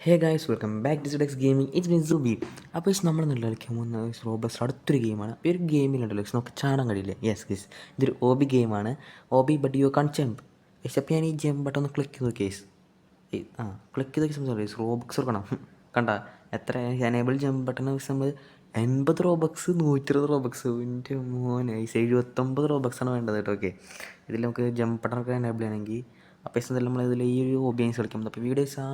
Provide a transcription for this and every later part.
Hey guys welcome back to സുഡെക്സ് gaming it's me Subi. അപ്പോൾ നമ്മൾ ഇന്ന് കളിക്കാൻ പോകുന്ന റോബ്ലക്സ് അടുത്തൊരു ഗെയിമാണ്. ഈ ഒരു ഗെയിമിലുണ്ടല്ലോ നമുക്ക് ചാടാൻ കഴിയില്ല. യെസ് ഗീസ്, ഇതൊരു OB ഗെയിമാണ്. OB but you can jump. Except ഞാൻ ഈ ജമ്പ് ബട്ടൺ ഒന്ന് ക്ലിക്ക് ചെയ്ത് നോക്കിയേസ്. ക്ലിക്ക് ചെയ്ത് സംസാരിക്കും റോബക്സ് എടുക്കണം. കണ്ട എത്ര എനേബിൾ ജമ്പ് ബട്ടൺ നമ്മൾ 80 റോബക്സ് 120 റോബക്സ് എൻ്റെ മോനെ 79 റോബക്സാണ് വേണ്ടത് കേട്ടോ. ഓക്കെ, ഇതിൽ നമുക്ക് ജമ്പ് ബട്ടണൊക്കെ എനേബിൾ ചെയ്യണമെങ്കിൽ അപ്പോൾ എന്തായാലും നമ്മളിതിൽ ഈ ഒരു OBS കളിക്കുന്നത്. അപ്പോൾ വീഡിയോസ്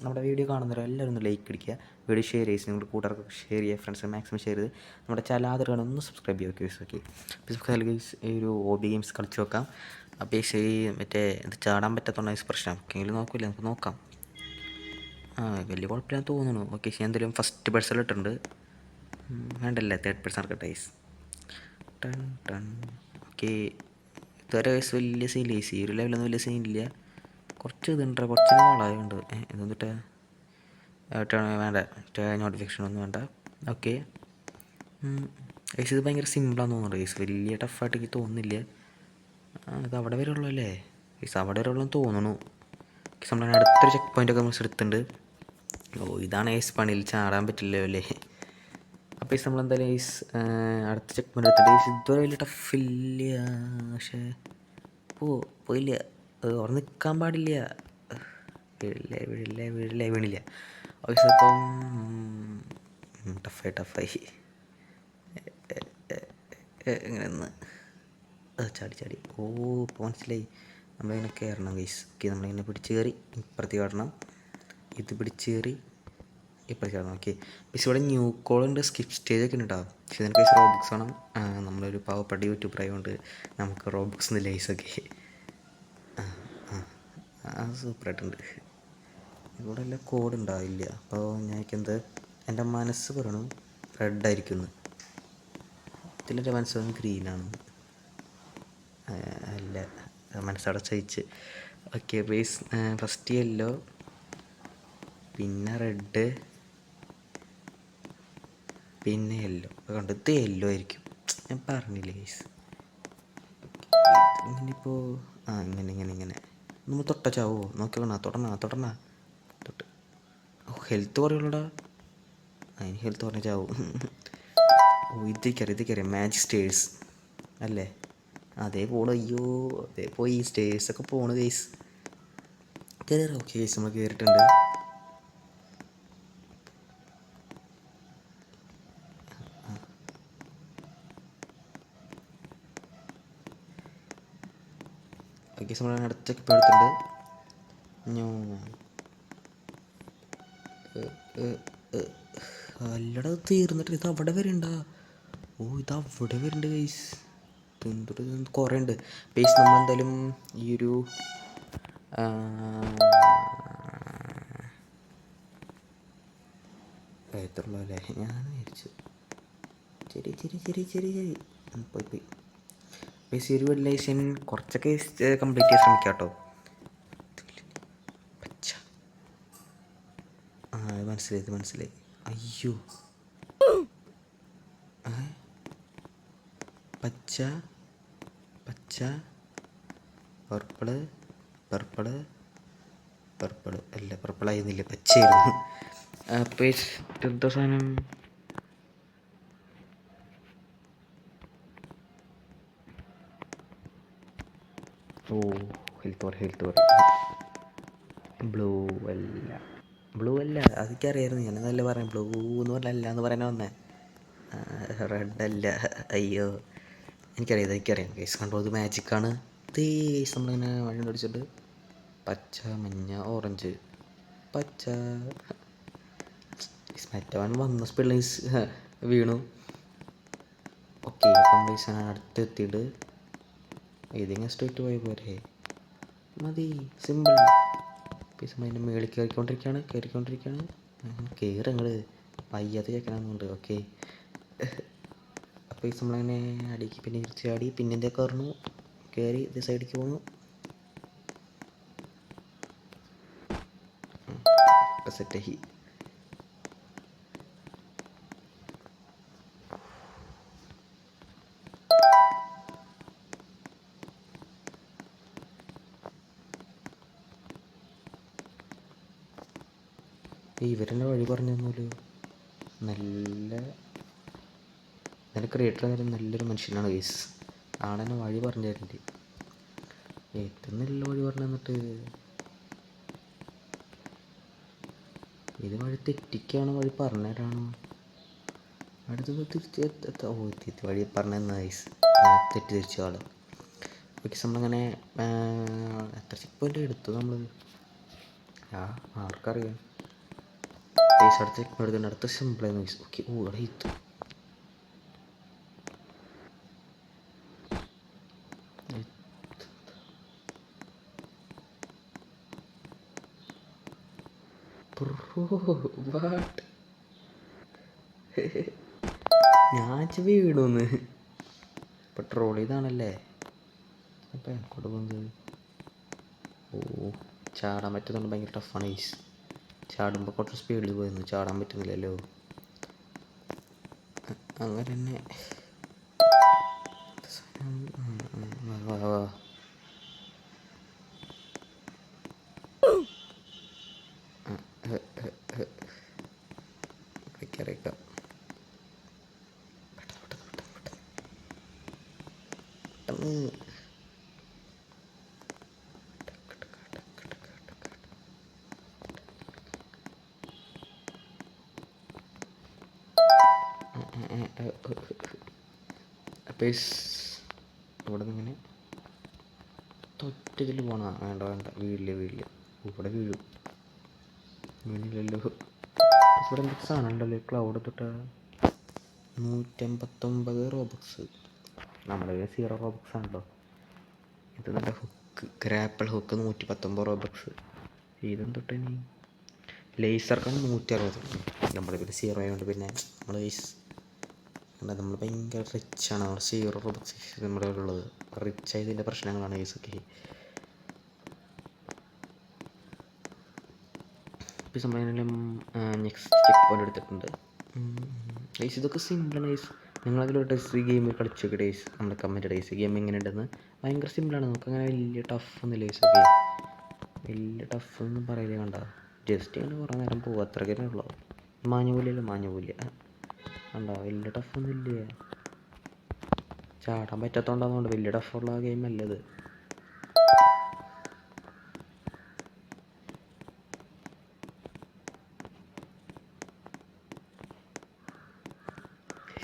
നമ്മുടെ വീഡിയോ കാണുന്നവരും എല്ലാവരും ഒന്ന് ലൈക്ക് അടിക്കുക, വീഡിയോ ഷെയർ ചെയ്യുക, നിങ്ങളുടെ കൂട്ടുകാർക്ക് ഷെയർ ചെയ്യുക, ഫ്രണ്ട്സിന് മാക്സിമം ഷെയർ ചെയ്ത് നമ്മുടെ ചാനൽ ആദ്യമായിട്ട് ഒന്ന് സബ്സ്ക്രൈബ് ചെയ്യുക. ഗൈസ് ഓക്കെ, അപ്പോൾ ഗൈസ് ഈ ഒരു OB ഗെയിംസ് കളിച്ച് നോക്കാം. അപ്പോൾ ഈ മറ്റേ ഇത് ചാടാൻ പറ്റാത്തതുകൊണ്ട് പ്രശ്നം എങ്കിലും നോക്കില്ല, നമുക്ക് നോക്കാം. വലിയ കുഴപ്പമില്ലാന്ന് തോന്നുന്നു. ഓക്കെ, ഞാൻ എന്തായാലും ഫസ്റ്റ് പേഴ്സൺ ഇട്ടുണ്ട്. വേണ്ടല്ലേ, തേർഡ് പേഴ്സൺ ആർക്കട്ടെ ഗൈസ്. ടൺ ടൺ. ഓക്കെ, ഇതുവരെ വയസ്സ് വലിയ സീനില്ല, ഈ ഒരു ലെവലൊന്നും വലിയ സീനില്ല. കുറച്ച് ഇതുണ്ട്, കുറച്ച് വളയുണ്ട്. ഇതൊന്നിട്ട് വേണ്ട, നോട്ടിഫിക്കേഷൻ ഒന്നും വേണ്ട. ഓക്കെ ഗൈസ്, ഇത് ഭയങ്കര സിമ്പിളാന്ന് തോന്നുന്നുണ്ട് ഗൈസ്, വലിയ ടഫായിട്ട് എനിക്ക് തോന്നുന്നില്ല. ഇത് അവിടെ വരെ ഉള്ളല്ലേ ഗൈസ്, അവിടെ വരെ ഉള്ളതെന്ന് തോന്നുന്നു. നമ്മൾ അടുത്തൊരു ചെക്ക് പോയിൻ്റൊക്കെ നമ്മൾ എടുത്തിട്ടുണ്ട്. ഇതാണ് ഗൈസ്, പണിയിൽ ചാടാൻ പറ്റില്ല അല്ലേ. അപ്പോൾ ഗൈസ് നമ്മളെന്തായാലും ഗൈസ് അടുത്ത ചെക്ക് പോയിൻ്റ് എടുത്തിട്ട് ഇതുവരെ വലിയ ടഫില്ല. പക്ഷേ പോയില്ല, അവിടെ നിൽക്കാൻ പാടില്ല. വീണില്ല. ഓക്കെ, അപ്പം ടഫായി ഇങ്ങനെ ഒന്ന് ചാടി ഇപ്പോൾ മനസ്സിലായി. നമ്മളിങ്ങനെ കയറണം ഗൈസ്. ഓക്കെ, നമ്മളിങ്ങനെ പിടിച്ച് കയറി ഇപ്പുറത്ത് കയറണം, ഇത് പിടിച്ച് കയറി ഇപ്പുറത്ത് കയറണം. ഓക്കെ, പക്ഷേ ഇവിടെ ന്യൂ കോളുണ്ട്, സ്കിപ്പ് സ്റ്റേജൊക്കെ ഉണ്ട് കേട്ടോ. പക്ഷേ ഇതിനൊക്കെ ഗൈസ് റോബുക്സ് വേണം. നമ്മളൊരു പാവപ്പെട്ട യൂട്യൂബർ ആയതുകൊണ്ട് നമുക്ക് റോബുക്സ് ഒന്നും ഗൈസൊക്കെ. സൂപ്പറായിട്ടുണ്ട്. ഇവിടെ എല്ലാം കോഡ് ഉണ്ടാവില്ല. അപ്പോൾ ഞാനെന്ത് എൻ്റെ മനസ്സ് പറയണു റെഡായിരിക്കുന്നു, ഇതിലൊരു മനസ്സ് ഗ്രീനാണ്. അല്ല, മനസ്സവിടെ ചയിച്ച്. ഓക്കെ ബേസ്, ഫസ്റ്റ് യെല്ലോ, പിന്നെ റെഡ്, പിന്നെ യെല്ലോ. കണ്ടത് യെല്ലോ ആയിരിക്കും, ഞാൻ പറഞ്ഞില്ലേ ഗൈസ്. ഇങ്ങനിപ്പോൾ ഇങ്ങനെ നമ്മൾ തൊട്ട ചാവോ നോക്കിക്കോണ, തൊടണ തൊട്ട്. ഹെൽത്ത് കുറയുള്ളൂടാ, അതിന് ഹെൽത്ത് പറഞ്ഞ ചാവും. ഇതൊക്കെ മാജിക് സ്റ്റേഴ്സ് അല്ലേ? അതേ പോണു. അയ്യോ, അതേ പോയി സ്റ്റേഴ്സൊക്കെ പോണു ഗൈസ്. കയറി. ഓക്കെ ഗൈസ്, നമ്മൾ കയറിയിട്ടുണ്ട്. ഓക്കെ, നമ്മൾ അടുത്തൊക്കെ ഇപ്പോൾ എടുത്തിട്ടുണ്ട്. അല്ലട തീർന്നിട്ട് ഇത് അവിടെ വരുന്നുണ്ടാ? ഇത് അവിടെ വരുന്നുണ്ട് ഗൈസ്. എന്തൊരു കുറേ ഉണ്ട് ബേസ്. നമ്മളെന്തായാലും ഈ ഒരു എത്രയുള്ളൂ അല്ലേ, ഞാൻ വിചാരിച്ചു ചെറിയ പോയി ബേസ്. ഈ ഒരു വെള്ളിയാഴ്ച കുറച്ചൊക്കെ കംപ്ലീറ്റ് ചെയ്യാൻ ശ്രമിക്കാം കേട്ടോ. മനസ്സിലായി. അയ്യോ, പച്ച പർപ്പിള് അല്ല, പർപ്പിളായിരുന്നില്ല, പച്ചയായിരുന്നു. അപ്പോൾ എന്താ സാധനം? ഹെൽത്ത് ബ്ലൂ അല്ല അതൊക്കെയറിയായിരുന്നു. ഞാൻ നല്ല പറയാം, ബ്ലൂ എന്ന് പറഞ്ഞല്ല എന്ന് പറയാൻ വന്നേ. റെഡ് അല്ല, അയ്യോ എനിക്കറിയാം കേസ്. കണ്ടോ, ഇത് മാജിക്കാണ്. ഇത് നമ്മളിങ്ങനെ വഴി അടിച്ചിട്ട് പച്ച, മഞ്ഞ, ഓറഞ്ച്, പച്ച. മറ്റവൻ വന്ന സ്പെല്ലിങ്സ് വീണു. ഓക്കെ, അപ്പം പൈസ അടുത്തെത്തിയിട്ട് ഇതിങ്ങനെ സ്ട്രേറ്റ് പോയ പോരെ, മതി, സിമ്പിൾ. പൈസ അതിൻ്റെ മേളിൽ കയറിക്കൊണ്ടിരിക്കുകയാണ്. കയറി ഞങ്ങൾ വയ്യാതെ കേൾക്കണമെന്നുണ്ട്. ഓക്കെ, അപ്പോൾ നമ്മളങ്ങനെ അടിക്ക് പിന്നെ ചാടി, പിന്നെ എന്തൊക്കെ പറഞ്ഞു കയറി ഇത് സൈഡിലേക്ക് പോന്നു. സെറ്റായി. ഇവരെന്നെ വഴി പറഞ്ഞു തന്നല്ലോ. നല്ല നല്ല ക്രിയേറ്റർ എന്നൊരു നല്ലൊരു മനുഷ്യനാണ് ഗൈസ്. ആളെന്നെ വഴി പറഞ്ഞു തരുന്നുണ്ട്. ഏറ്റവും നല്ല വഴി പറഞ്ഞു തന്നിട്ട് ഇത് വഴി തെറ്റിക്കാണ് വഴി പറഞ്ഞു തരാണോ? അടുത്തത് തിരിച്ച് വഴി പറഞ്ഞു തന്ന ഗൈസ്. തെറ്റിദ്ധരിച്ച ആൾ. ഓക്കെ, നമ്മളങ്ങനെ എത്ര ചെക്ക് പോയിൻ്റ് എടുത്തു നമ്മൾ? ആർക്കറിയാം. ഗൈസ് അടുത്ത ചെക്ക് പോയിന്റ് എടുത്തിട്ടുണ്ട്. അടുത്ത സിമ്പിളായിരുന്നു ഗൈസ്. ഓക്കെ, ഇവിടെ എത്തു. വാട്ട് ഞാൻ വീണോന്ന് ഇപ്പം ട്രോൾ ചെയ്താണല്ലേ. അപ്പം എങ്ങോട്ട് പോകുന്നത്? ഓ, ചാടാൻ പറ്റുന്നുണ്ട്. ഭയങ്കര ടഫാണ് ഗൈസ്. ചാടുമ്പോൾ കുറച്ച് സ്പീഡിൽ പോയിരുന്നു. ചാടാൻ പറ്റുന്നില്ലല്ലോ. അങ്ങനെ തന്നെ അറിയിക്കാം. അപ്പോൾ ഇവിടെ നിന്ന് ഇങ്ങനെ തൊറ്റതിൽ പോണ. വേണ്ട വീഴില്ല. ഇവിടെ വീഴും. വീണില്ലല്ലോ. ഇവിടെ എന്തൊക്കെ സാധനം ഉണ്ടല്ലോ. ക്ലൗഡ് തൊട്ട 159 റോബക്സ്. നമ്മുടെ 0 റോബക്സ് ആണല്ലോ. ഇത് നല്ല ഹുക്ക്, ഗ്രാപ്പിൾ ഹുക്ക് 119 റോബക്സ്. ഇതെന്തൊട്ട് ഇനി ലേസർ കൺ 160. നമ്മുടെ ഇതിൽ 0 ആയതുകൊണ്ട് പിന്നെ നമ്മൾ ഭയങ്കര റിച്ചാണ്. നമ്മൾ 0 റോബക്സ് നമ്മുടെ ഉള്ളത്. റിച്ച് ആയതിൻ്റെ പ്രശ്നങ്ങളാണ് ഗൈസൊക്കെ. ഇപ്പോൾ സമയം നെക്സ്റ്റ് ചെക്ക് പോയിന്റ് എടുത്തിട്ടുണ്ട് ഗൈസ്. ഇതൊക്കെ സിമ്പിളാണ് ഗൈസ്. നിങ്ങളതിലോട്ട് ഗെയിം കളിച്ചൊക്കെ ഡേയ്സ് നമ്മുടെ കമൻറ്റ് ഡേയ്സ് ഗെയിം എങ്ങനെ ഉണ്ടെന്ന്. ഭയങ്കര സിമ്പിളാണ്. നമുക്കങ്ങനെ വലിയ ടഫൊന്നുമില്ല ഗൈസ്. ഒക്കെ വലിയ ടഫൊന്നും പറയില്ല. കണ്ട ജസ്റ്റ് ഇങ്ങനെ കുറേ നേരം പോകും. അത്രയ്ക്ക് ഉള്ളൂ. മാഞ്ഞ പോലെ കണ്ട വലിയ ടഫൊന്നുമില്ല. ചാടാൻ പറ്റാത്തതുകൊണ്ടാകുന്നുണ്ട്. വലിയ ടഫുള്ള ഗെയിം അല്ലത്.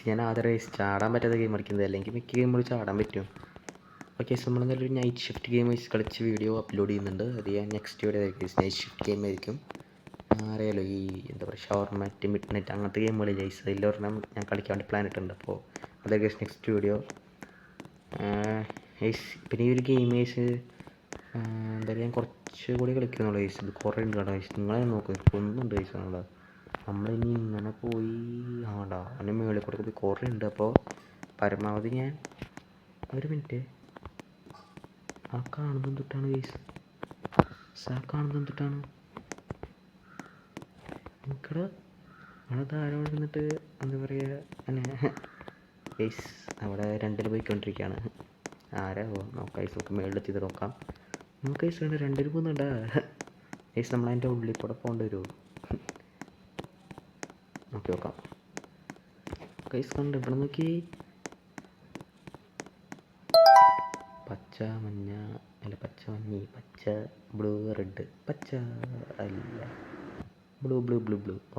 ഞാൻ ആദ്യം ചാടാൻ പറ്റാത്ത ഗെയിം കളിക്കുന്നത്. അല്ലെങ്കിൽ മിക്ക ഗെയിമുകൾ ചാടാൻ പറ്റും. ഓക്കെ, നമ്മൾ നല്ലൊരു നൈറ്റ് ഷിഫ്റ്റ് ഗെയിം കളിച്ച് വീഡിയോ അപ്ലോഡ് ചെയ്യുന്നുണ്ട്. അത് ഞാൻ നെക്സ്റ്റ് വീഡിയോ ആയിരിക്കും. നൈറ്റ് ഷിഫ്റ്റ് ഗെയിം ആയിരിക്കും. അറിയാലോ, ഈ എന്താ പറയുക, ഷവർമാറ്റ്, മിഡ് നൈറ്റ് അങ്ങനത്തെ ഗെയിമുകൾ ഗൈസ്. അതിലൊരെണ്ണം ഞാൻ കളിക്കാൻ വേണ്ടി പ്ലാൻ ഇട്ടുണ്ട്. അപ്പോൾ അതൊക്കെ നെക്സ്റ്റ് വീഡിയോ. പിന്നെ ഈ ഒരു ഗെയിം ഗൈസ് എന്തായാലും ഞാൻ കുറച്ചുകൂടി കളിക്കുന്നുള്ളൂ ഗൈസ്. ഇത് കുറേ ഉണ്ട് കേട്ടോ ഗൈസ്. നിങ്ങളെ നോക്കും ഒന്നുണ്ട് ഗൈസ്. നമ്മളിനി ഇങ്ങനെ പോയി അതിൻ്റെ മുകളിൽ കൂടെ പോയി കുറേ ഉണ്ട്. അപ്പോൾ പരമാവധി ഞാൻ ഒരു മിനിറ്റ് കാണുന്നത് തൊട്ടാണ് ഗൈസ്. കാണുന്നത് തൊട്ടാണ് എനിക്കടെ അവിടെ ധാരാളം ഇരുന്നിട്ട് എന്താ പറയുക അങ്ങനെ ഗൈസ്. അവിടെ രണ്ടിൽ പോയിക്കൊണ്ടിരിക്കുകയാണ്. ആരാവോ നോക്കാം ഗൈസ്. നമുക്ക് മേളിലെത്തിയത് നോക്കാം. നമുക്ക് ഗൈസ് വേണ്ട രണ്ടിൽ പോകുന്നുണ്ടാ ഗൈസ്. നമ്മളതിൻ്റെ ഉള്ളിൽ കൂടെ പോകേണ്ടി വരുമോ? നോക്കാം ഗൈസ്. കണ്ട് ഇവിടെ നോക്കി. പച്ച മഞ്ഞ അല്ല, പച്ച മഞ്ഞ, പച്ച ബ്ലൂ റെഡ്. പച്ച അല്ല, ബ്ലൂ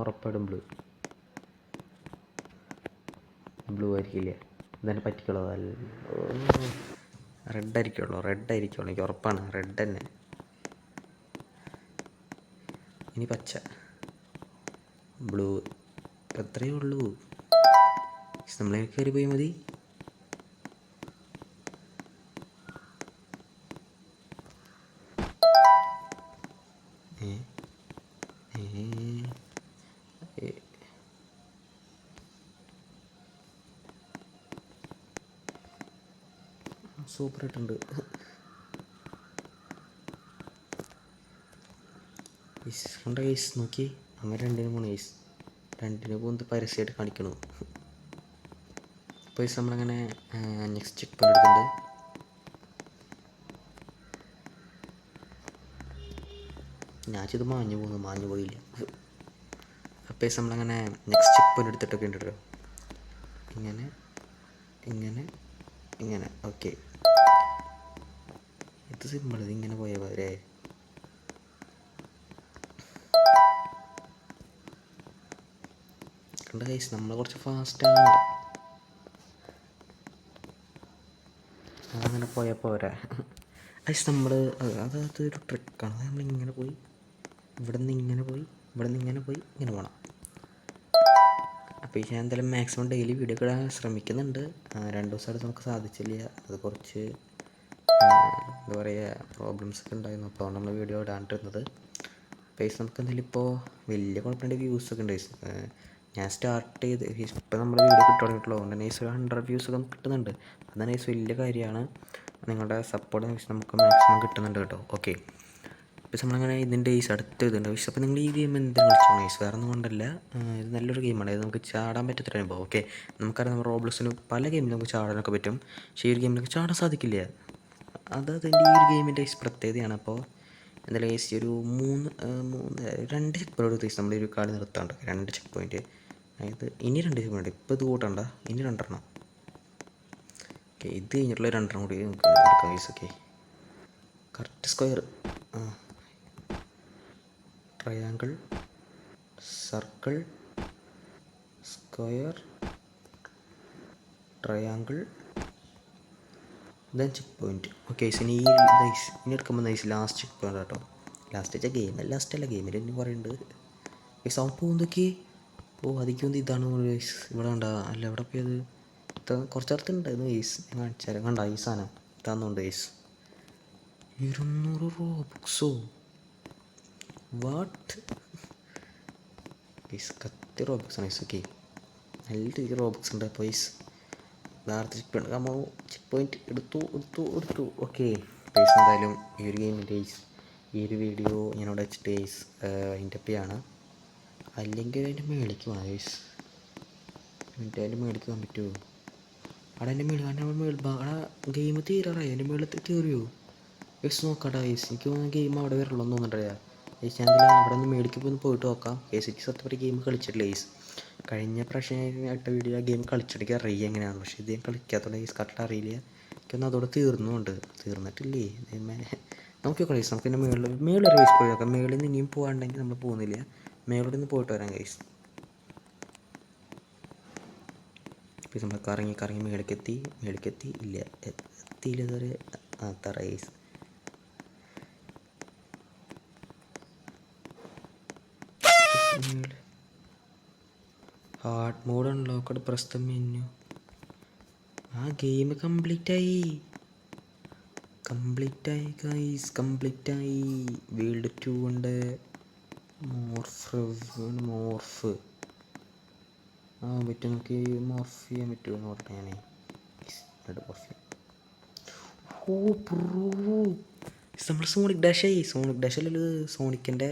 ഉറപ്പായിട്ടും ബ്ലൂ ആയിരിക്കില്ല. ഇതന്നെ പറ്റിക്കുള്ളൂ. അല്ല, റെഡ് ആയിരിക്കുള്ളൂ എനിക്ക് ഉറപ്പാണ്. റെഡ് തന്നെ. ഇനി പച്ച, ബ്ലൂ. അത്രയേ ഉള്ളൂ. നമ്മളെ കയറി പോയാൽ മതി. സൂപ്പറായിട്ടുണ്ട്. കണ്ട ഗൈസ് നോക്കി. അങ്ങനെ രണ്ടിനും പോണ ഗൈസ്. രണ്ടിനും പോകുന്നത് പരസ്യമായിട്ട് കാണിക്കണു. അപ്പോൾ നമ്മളങ്ങനെ നെക്സ്റ്റ് ചെക്ക് പോയിന്റ് എടുത്തിട്ടുണ്ട്. ഞാൻ ചെയ്ത് മാഞ്ഞു പോയില്ല. പേസ് നമ്മളങ്ങനെ നെക്സ്റ്റ് ചെക്ക് പോയിൻ്റ് എടുത്തിട്ടൊക്കെ ഉണ്ടല്ലോ, ഇങ്ങനെ ഇങ്ങനെ ഇങ്ങനെ. ഓക്കെ, ഇത് സിമ്പിൾ, ഇതിങ്ങനെ പോയാൽ പോരെ. കണ്ട ഗൈസ്, നമ്മൾ കുറച്ച് ഫാസ്റ്റാണ്, അതങ്ങനെ പോയാൽ പോരാ ഗൈസ്. നമ്മൾ അതൊരു ട്രിക്കാണ്. അത് നമ്മളിങ്ങനെ പോയി, ഇവിടെ നിന്ന് ഇങ്ങനെ പോയി, ഇവിടെ നിന്ന് ഇങ്ങനെ പോയി, ഇങ്ങനെ പോകണം. അപ്പോൾ ഞാൻ എന്തായാലും മാക്സിമം ഡെയിലി വീഡിയോ ഇടാൻ ശ്രമിക്കുന്നുണ്ട്. 2 ദിവസമായിട്ട് നമുക്ക് സാധിച്ചില്ല, അത് കുറച്ച് എന്താ പറയുക, പ്രോബ്ലംസ് ഒക്കെ ഉണ്ടായിരുന്നു. അപ്പോൾ നമ്മൾ വീഡിയോ ഇടാണ്ടിരുന്നത്. പേസ് നമുക്ക് എന്തായാലും ഇപ്പോൾ വലിയ കുഴപ്പമില്ല, വ്യൂസൊക്കെ ഉണ്ട്. ഞാൻ സ്റ്റാർട്ട് ചെയ്ത് ഇപ്പോൾ നമ്മൾ വീഡിയോ കിട്ടുകയാണെങ്കിലോ, അതുകൊണ്ട് തന്നെ ഒരു 100 വ്യൂസൊക്കെ നമുക്ക് കിട്ടുന്നുണ്ട്. അതാണ് വലിയ കാര്യമാണ്. നിങ്ങളുടെ സപ്പോർട്ട് നമുക്ക് മാക്സിമം കിട്ടുന്നുണ്ട് കേട്ടോ. ഓക്കെ, ഇപ്പോൾ നമ്മളങ്ങനെ ഇതിൻ്റെ അടുത്ത ഇതുണ്ട്. പക്ഷേ അപ്പോൾ നിങ്ങൾ ഈ ഗെയിം എന്തിനാണ് കളിച്ചോളൂ? വേറെ ഒന്നും കൊണ്ടല്ല, ഇത് നല്ലൊരു ഗെയിമാണ്. ഇത് നമുക്ക് ചാടാൻ പറ്റത്തൊരു അനുഭവം. ഓക്കെ, നമുക്കറിയാം നമ്മൾ റോബ്ലോക്സിന് പല ഗെയിമിലും നമുക്ക് ചാടാനൊക്കെ പറ്റും, പക്ഷേ ഈ ഒരു ഗെയിമിലേക്ക് ചാടാൻ സാധിക്കില്ല. അതിൻ്റെ ഈ ഒരു ഗെയിമിൻ്റെ പ്രത്യേകതയാണ്. അപ്പോൾ എന്തായാലും ഒരു 2 ചെക്ക് പോയിൻ്റ് നമ്മൾ ഒരു കളി നിർത്താണ്ട്, 2 ചെക്ക് പോയിൻറ്റ്. അതായത് ഇനി 2 ചെക്ക് പോയിൻറ്റ്, ഇപ്പോൾ ഇത് കൂട്ടണ്ട, ഇനി 2 ഓക്കെ, ഇത് കഴിഞ്ഞിട്ടുള്ള 2 കൂടി നമുക്ക് എടുക്കാം guys. Okay, correct square, triangle, circle, square, triangle, then check point. Okay, ഇനി ഇനി എടുക്കുമ്പോൾ ലാസ്റ്റ് ചെക്ക് പോയിൻ്റ് കേട്ടോ. ലാസ്റ്റ് വെച്ചാൽ ഗെയിം ലാസ്റ്റല്ല, ഗെയിമിൽ ഇനി പറയുന്നുണ്ട് ഈ സൗണ്ട് പോകുന്നതൊക്കെ. അതിക്കൊന്നും ഇതാണ് ഇവിടെ ഉണ്ടാ, അല്ല എവിടെ പോയത്? കുറച്ച് അടുത്തുണ്ടായിരുന്നു ഐസ്, ഞാൻ കാണിച്ചാലും കണ്ട ഈ സാധനം ഇതാന്നുണ്ട് ഐസ്. 200 റോബുക്സോ, വാട്ട് ഐസ്? കത്തി റോബുക്സാണ് ഐസ്. ഓക്കെ, നല്ല രീതിയിൽ റോബുക്സ് ഉണ്ട്. അപ്പോൾ ഐസ് നേരത്തെ ചെക്ക് പോയിൻറ്റ് എടുത്തു. ഓക്കെ ഐസ്, എന്തായാലും ഈ ഒരു ഗെയിമിൻ്റെ ഈ ഒരു വീഡിയോ ഞാനിവിടെ വെച്ചിട്ട് ഐസ് അതിൻ്റെ പേയാണ്. അല്ലെങ്കിൽ അതിൻ്റെ മേളിലേക്ക് പോകാം ഐസ്. അതിൻ്റെ മേളിലേക്ക് പോകാൻ പറ്റുമോ? അവിടെ എൻ്റെ ഗെയിം തീരാറായി, എൻ്റെ മേളിൽ കയറിയോ? യെസ്, നോക്കാട്ടാ യെസ്. എനിക്ക് തോന്നുന്നു ഗെയിം അവിടെ വരണമെന്ന് തോന്നുന്നുണ്ടല്ലേ യേസ്. ഞാൻ എന്തായാലും അവിടെ നിന്ന് മേടിക്ക് പോയിട്ട് നോക്കാം. എനിക്ക് സത്യം ഒരു ഗെയിം കളിച്ചിട്ടില്ല യേസ്. കഴിഞ്ഞ പ്രാവശ്യം ഇട്ട വീഡിയോ ആ ഗെയിം കളിച്ചിട്ട് അറിയുക എങ്ങനെയാണ്, പക്ഷേ ഇത് ഞാൻ കളിക്കാത്തതുകൊണ്ട് യേസ് കറക്റ്റ് അറിയില്ല. എനിക്കൊന്ന് അതോടെ തീർന്നിട്ടില്ലേ നമുക്ക് കളീസ്. നമുക്ക് പിന്നെ മേളിൽ ഒരു വയസ്സ് പോയി നോക്കാം. മേളിൽ നിന്ന് ഇനിയും പോകാണ്ടെങ്കിൽ നമ്മൾ പോകുന്നില്ല, മേളിൽ നിന്ന് പോയിട്ട് വരാം ഗൈസ്. ഇപ്പോൾ നമ്മൾ കറങ്ങി മേളിക്കെത്തി ഇല്ല, എത്തിയില്ല ഇതുവരെ. തറ guys. Hard mode unlocked, press the menu. ആ ഗെയിം കംപ്ലീറ്റായി ഗൈസ്, കംപ്ലീറ്റായി. വേൾഡ് 2 ഉണ്ട്. മോർഫ് പറ്റും, നമുക്ക് മോർഫ് ചെയ്യാൻ പറ്റുമെന്ന് പറഞ്ഞാൽ നമ്മൾ സോണിക് ഡാഷല്ലല്ലോ. സോണിക്കിൻ്റെ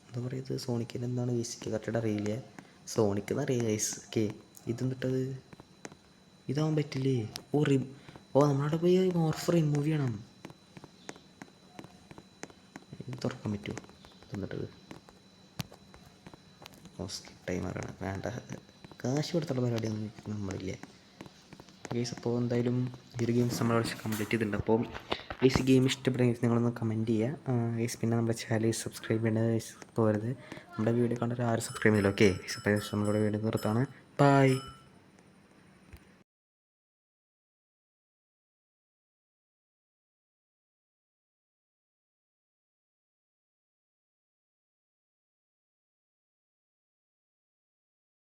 എന്താ പറയുക, സോണിക്കിൻ്റെ എന്താണ് ഗൈസ് കറക്റ്റായിട്ട് അറിയില്ല. സോണിക്ക് എന്നറിയാം ഗൈസ്. ഓക്കെ, ഇതെന്നിട്ടത് ഇതാവാൻ പറ്റില്ലേ? നമ്മളവിടെ പോയി മോർഫ് റിമൂവ് ചെയ്യണം. ഇത് തുറക്കാൻ പറ്റുമോ? എന്നിട്ടത് ടൈമറാണ്, വേണ്ട, കാശ് കൊടുത്തുള്ള പരിപാടിയൊന്നും നമ്മളില്ല ഗൈസ്. അപ്പോൾ എന്തായാലും ഈ ഒരു ഗെയിംസ് നമ്മൾ കംപ്ലീറ്റ് ചെയ്തിട്ടുണ്ട്. അപ്പോൾ ഗൈസ് ഈ ഗെയിം ഇഷ്ടപ്പെടുന്ന നിങ്ങളൊന്ന് കമൻറ്റ് ചെയ്യുക ഗൈസ്. പിന്നെ നമ്മുടെ ചാനൽ സബ്സ്ക്രൈബ് ചെയ്യേണ്ടത് പോകരുത്. നമ്മുടെ വീഡിയോ കണ്ടിട്ട് ആരും സബ്സ്ക്രൈബ് ചെയ്യില്ല. ഓക്കെ, നമ്മളുടെ വീഡിയോ നിർത്താണ്. ബൈ.